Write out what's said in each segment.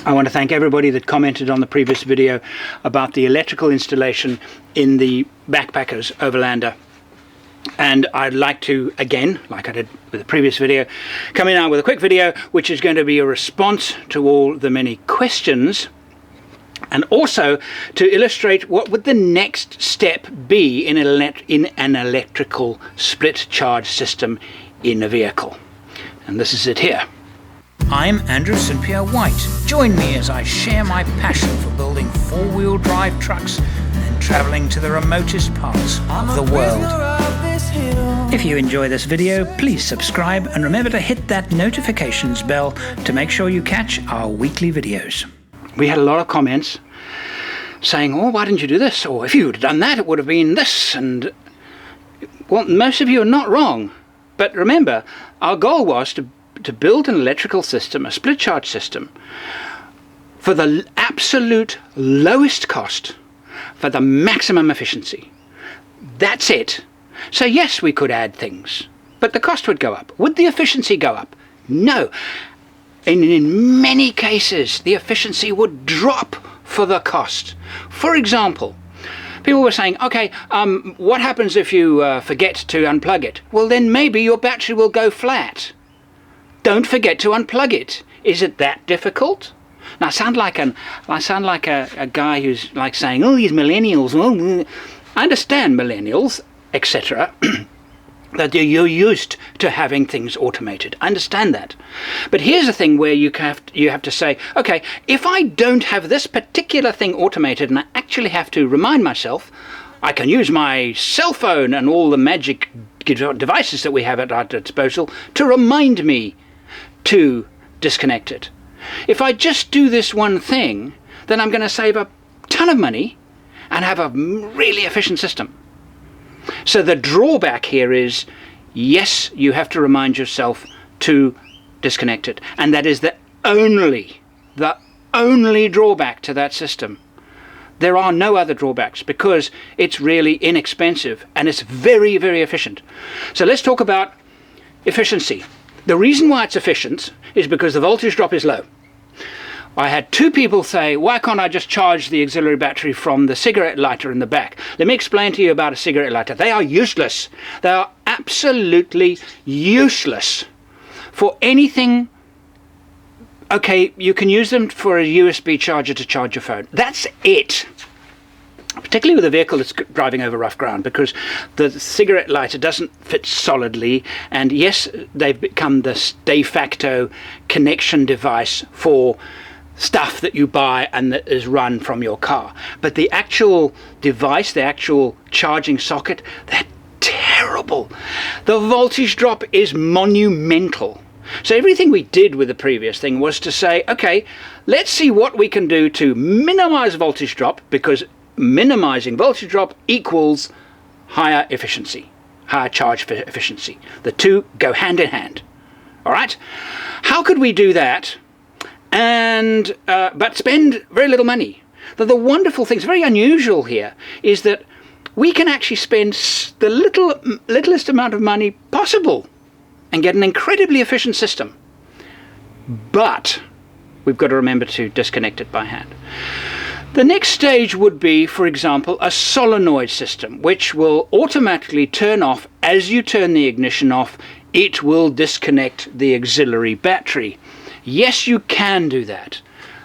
I want to thank everybody that commented on the previous video about the electrical installation in the Backpackers Overlander. And I'd like to, again, like I did with the previous video, come in now with a quick video which is going to be a response to all the many questions, and also to illustrate what would the next step be in an electrical split charge system in a vehicle. And this is it here. I'm Andrew St Pierre White. Join me as I share my passion for building four-wheel drive trucks and travelling to the remotest parts of the world. If you enjoy this video, please subscribe and remember to hit that notifications bell to make sure you catch our weekly videos. We had a lot of comments saying, oh, why didn't you do this? Or if you'd done that, it would have been this. And well, most of you are not wrong. But remember, our goal was to build an electrical system, a split charge system, for the absolute lowest cost, for the maximum efficiency. That's it. So yes, we could add things, but the cost would go up. Would the efficiency go up? No. In many cases, the efficiency would drop for the cost. For example, people were saying, okay, what happens if you forget to unplug it? Well, then maybe your battery will go flat. Don't forget to unplug it. Is it that difficult? Now, I sound like a guy who's like saying, oh, these millennials. Oh, I understand millennials, etc., that you're used to having things automated. I understand that. But here's the thing where you have to say, okay, if I don't have this particular thing automated and I actually have to remind myself, I can use my cell phone and all the magic devices that we have at our disposal to remind me to disconnect it. If I just do this one thing, then I'm going to save a ton of money and have a really efficient system. So the drawback here is, yes, you have to remind yourself to disconnect it. And that is the only drawback to that system. There are no other drawbacks because it's really inexpensive and it's very, very efficient. So let's talk about efficiency. The reason why it's efficient is because the voltage drop is low. I had two people say, why can't I just charge the auxiliary battery from the cigarette lighter in the back? Let me explain to you about a cigarette lighter. They are useless. They are absolutely useless for anything. Okay, you can use them for a USB charger to charge your phone. That's it. Particularly with a vehicle that's driving over rough ground, because the cigarette lighter doesn't fit solidly, and yes, they've become this de facto connection device for stuff that you buy and that is run from your car. But the actual device, the actual charging socket, they're terrible. The voltage drop is monumental. So everything we did with the previous thing was to say, okay, let's see what we can do to minimize voltage drop, because minimizing voltage drop equals higher efficiency, higher charge efficiency. The two go hand in hand. All right? How could we do that and but spend very little money? The wonderful thing, it's very unusual here, is that we can actually spend the littlest amount of money possible and get an incredibly efficient system. But we've got to remember to disconnect it by hand. The next stage would be, for example, a solenoid system, which will automatically turn off as you turn the ignition off. It will disconnect the auxiliary battery. Yes, you can do that.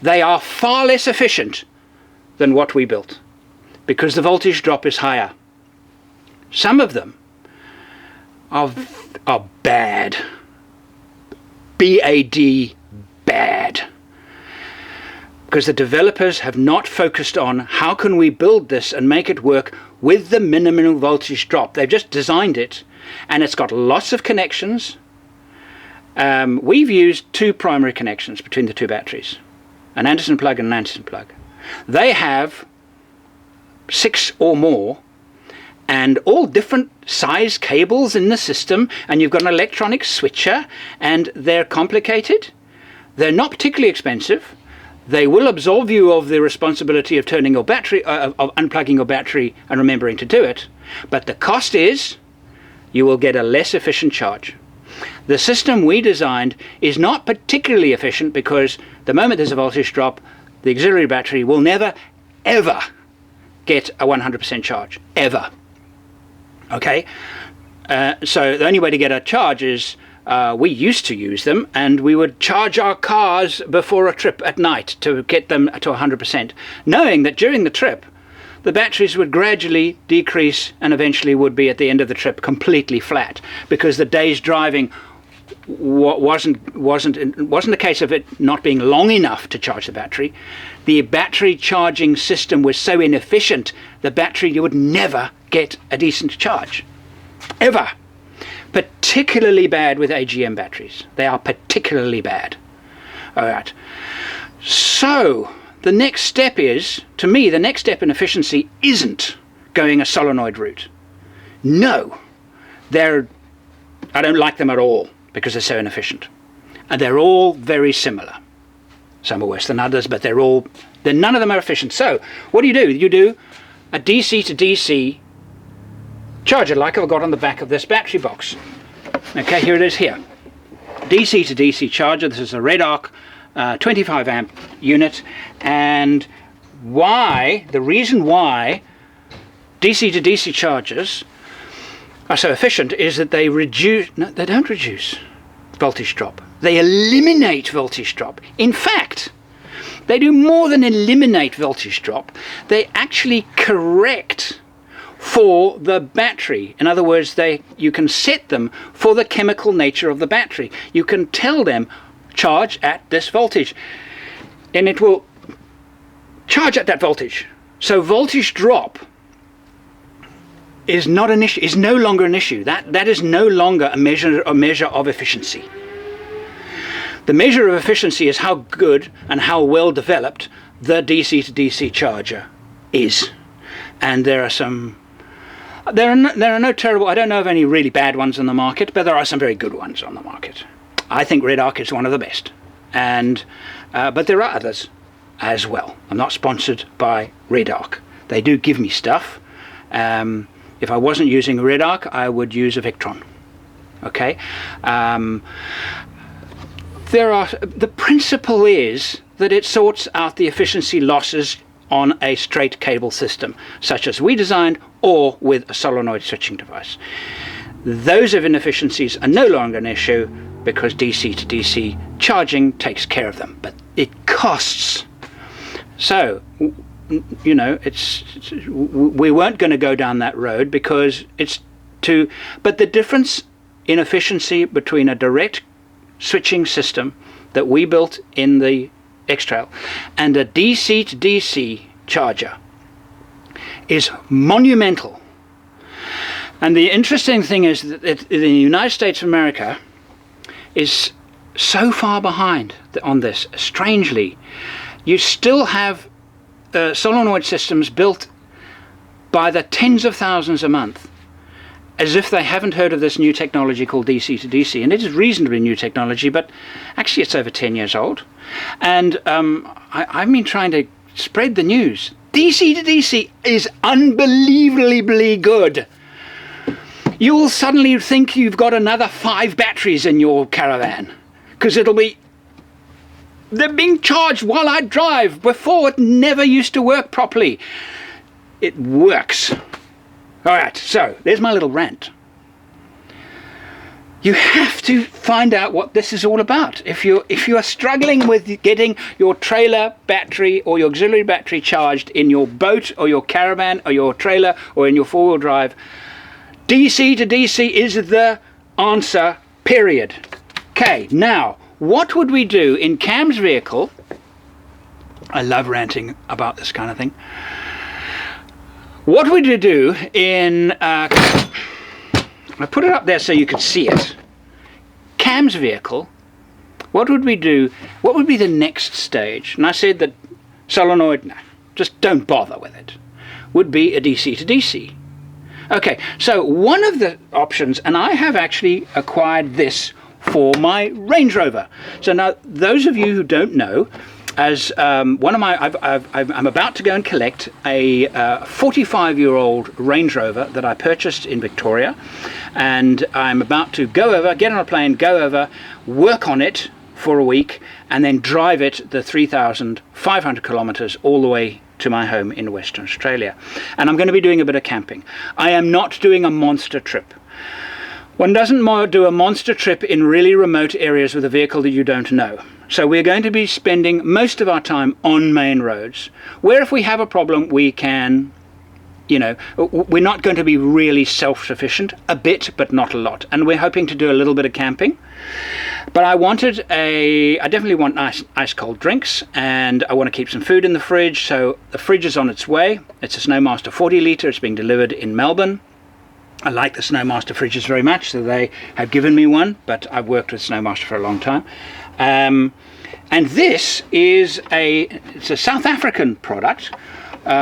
They are far less efficient than what we built because the voltage drop is higher. Some of them are bad. B-A-D, bad. Because the developers have not focused on how can we build this and make it work with the minimal voltage drop. They've just designed it, and it's got lots of connections. We've used two primary connections between the two batteries, an Anderson plug and an Anderson plug. They have 6 or more, and all different size cables in the system, and you've got an electronic switcher, and they're complicated. They're not particularly expensive. They will absolve you of the responsibility of turning your battery, of unplugging your battery and remembering to do it. But the cost is you will get a less efficient charge. The system we designed is not particularly efficient because the moment there's a voltage drop, the auxiliary battery will never, ever get a 100% charge, ever. Okay, so the only way to get a charge is we used to use them, and we would charge our cars before a trip at night to get them to 100%, knowing that during the trip the batteries would gradually decrease and eventually would be at the end of the trip completely flat, because the day's driving wasn't a case of it not being long enough to charge the battery. The battery charging system was so inefficient, the battery would never get a decent charge, ever. Particularly bad with AGM batteries. They are particularly bad. All right. So the next step is, to me, the next step in efficiency isn't going a solenoid route. No, I don't like them at all because they're so inefficient, and they're all very similar. Some are worse than others, but none of them are efficient. So what do? You do a DC to DC charger, like I've got on the back of this battery box. Okay, here it is here. DC to DC charger. This is a Red Arc 25 amp unit, and the reason why DC to DC chargers are so efficient is that they don't reduce voltage drop. They eliminate voltage drop. In fact, they do more than eliminate voltage drop. They actually correct for the battery. In other words, you can set them for the chemical nature of the battery. You can tell them charge at this voltage, and it will charge at that voltage. So voltage drop is not an issue, is no longer an issue. That is no longer a measure of efficiency. The measure of efficiency is how good and how well developed the DC to DC charger is. And there are no terrible, I don't know of any really bad ones on the market, but there are some very good ones on the market. I think Red Arc is one of the best, and but there are others as well. I'm not sponsored by Red Arc. They do give me stuff. If I wasn't using a Red Arc, I would use a Victron. Okay. The principle is that it sorts out the efficiency losses on a straight cable system, such as we designed, or with a solenoid switching device. Those of inefficiencies are no longer an issue because DC to DC charging takes care of them, but it costs. So, you know, we weren't going to go down that road because but the difference in efficiency between a direct switching system that we built in the Xtrail and a DC to DC charger is monumental. And the interesting thing is that the United States of America is so far behind on this. Strangely, you still have solenoid systems built by the tens of thousands a month, as if they haven't heard of this new technology called DC to DC. And it is reasonably new technology, but actually it's over 10 years old. And I've been trying to spread the news. DC to DC is unbelievably good. You will suddenly think you've got another 5 batteries in your caravan, because they're being charged while I drive. Before, it never used to work properly. It works. All right, so there's my little rant. You have to find out what this is all about. If you are struggling with getting your trailer battery or your auxiliary battery charged in your boat or your caravan or your trailer or in your four-wheel drive, DC to DC is the answer, period. Okay, now, what would we do in Cam's vehicle? I love ranting about this kind of thing. What would you do in... I put it up there so you could see it. Cam's vehicle, what would we do? What would be the next stage? And I said that solenoid, no, just don't bother with it, would be a DC to DC. Okay, so one of the options, and I have actually acquired this for my Range Rover. So now, those of you who don't know, as one of my, I'm about to go and collect a 45-year-old Range Rover that I purchased in Victoria, and I'm about to go over, get on a plane, go over, work on it for a week and then drive it the 3,500 kilometers all the way to my home in Western Australia. And I'm going to be doing a bit of camping. I am not doing a monster trip. One doesn't do a monster trip in really remote areas with a vehicle that you don't know. So we're going to be spending most of our time on main roads, where if we have a problem we can, you know, we're not going to be really self-sufficient, a bit but not a lot, and we're hoping to do a little bit of camping. But I definitely want nice ice cold drinks, and I want to keep some food in the fridge. So the fridge is on its way. It's a Snowmaster 40 litre. It's being delivered in Melbourne. I like the Snowmaster fridges very much, so they have given me one, but I've worked with Snowmaster for a long time. And this is it's a South African product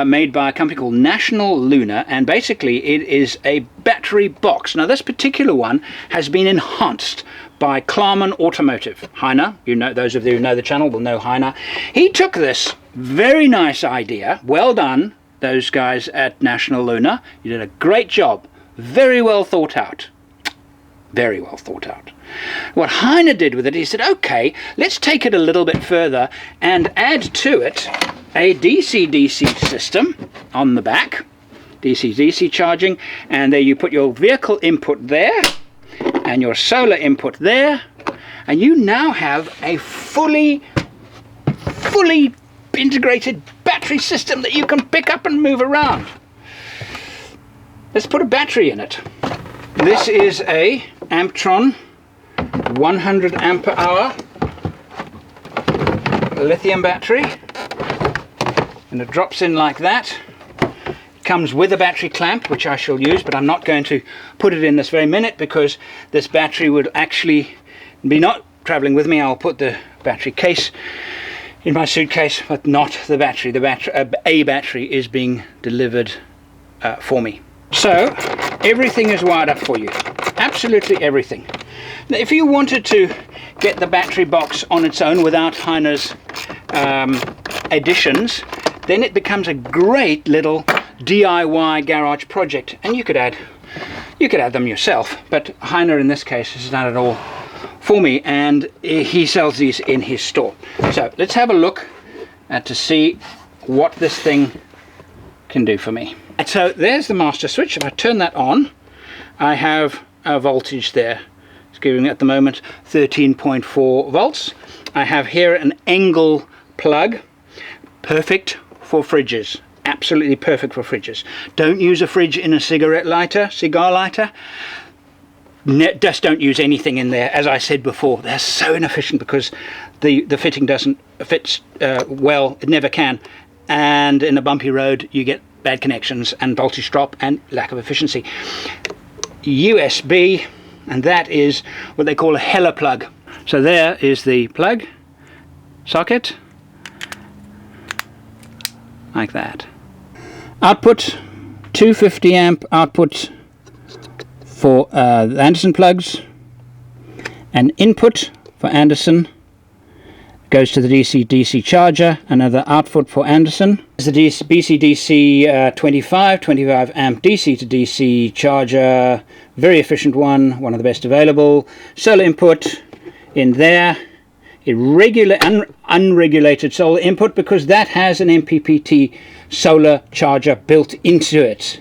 made by a company called National Lunar, and basically it is a battery box. Now this particular one has been enhanced by Klarman Automotive. Heiner, you know, those of you who know the channel will know Heiner. He took this very nice idea, well done those guys at National Lunar, you did a great job, very well thought out. Very well thought out. What Heiner did with it, he said, okay, let's take it a little bit further and add to it a DC-DC system on the back, DC-DC charging, and there you put your vehicle input there and your solar input there, and you now have a fully integrated battery system that you can pick up and move around. Let's put a battery in it. This is a Amptron 100 ampere hour lithium battery, and it drops in like that. It comes with a battery clamp, which I shall use, but I'm not going to put it in this very minute because this battery would actually be not traveling with me. I'll put the battery case in my suitcase, but not the battery. A battery is being delivered for me. So everything is wired up for you, absolutely everything. Now, if you wanted to get the battery box on its own without Heiner's additions, then it becomes a great little DIY garage project, and you could add them yourself, but Heiner in this case has done it all for me, and he sells these in his store. So let's have a look to see what this thing can do for me. So there's the master switch. If I turn that on, I have a voltage there. It's giving at the moment 13.4 volts. I have here an angle plug, perfect for fridges, absolutely perfect for fridges. Don't use a fridge in a cigar lighter. Just don't use anything in there. As I said before, they're so inefficient because the fitting doesn't fit well. It never can, and in a bumpy road you get bad connections and voltage drop and lack of efficiency. USB, and that is what they call a Heller plug. So there is the plug socket, like that. Output 250 amp output for the Anderson plugs, and input for Anderson goes to the DC-DC charger. Another output for Anderson is the BC-DC 25 amp DC to DC charger, very efficient one of the best available. Solar input in there, irregular unregulated solar input, because that has an MPPT solar charger built into it,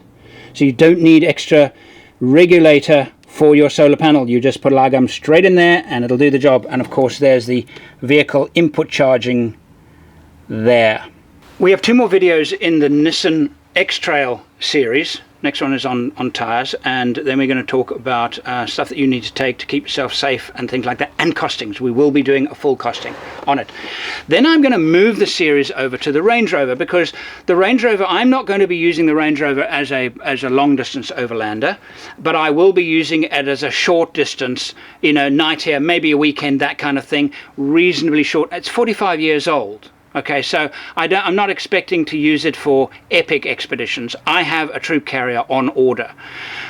so you don't need extra regulator for your solar panel. You just put lagom straight in there and it'll do the job. And of course there's the vehicle input charging there. We have two more videos in the Nissan Xtrail series. Next one is on tires, and then we're going to talk about stuff that you need to take to keep yourself safe and things like that, and costings. We will be doing a full costing on it. Then I'm going to move the series over to the Range Rover, because the Range Rover, I'm not going to be using the Range Rover as a long distance overlander, but I will be using it as a short distance, you know, night here, maybe a weekend, that kind of thing, reasonably short. It's 45 years old. Okay, so I'm not expecting to use it for epic expeditions. I have a troop carrier on order,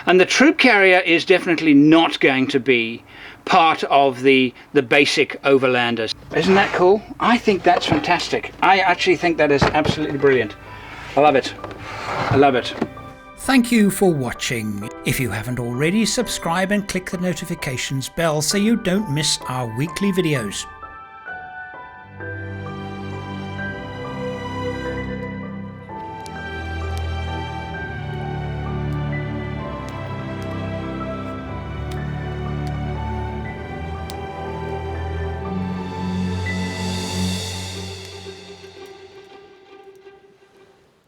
and the troop carrier is definitely not going to be part of the basic overlanders. Isn't that cool? I think that's fantastic. I actually think that is absolutely brilliant. I love it. I love it. Thank you for watching. If you haven't already, subscribe and click the notifications bell so you don't miss our weekly videos.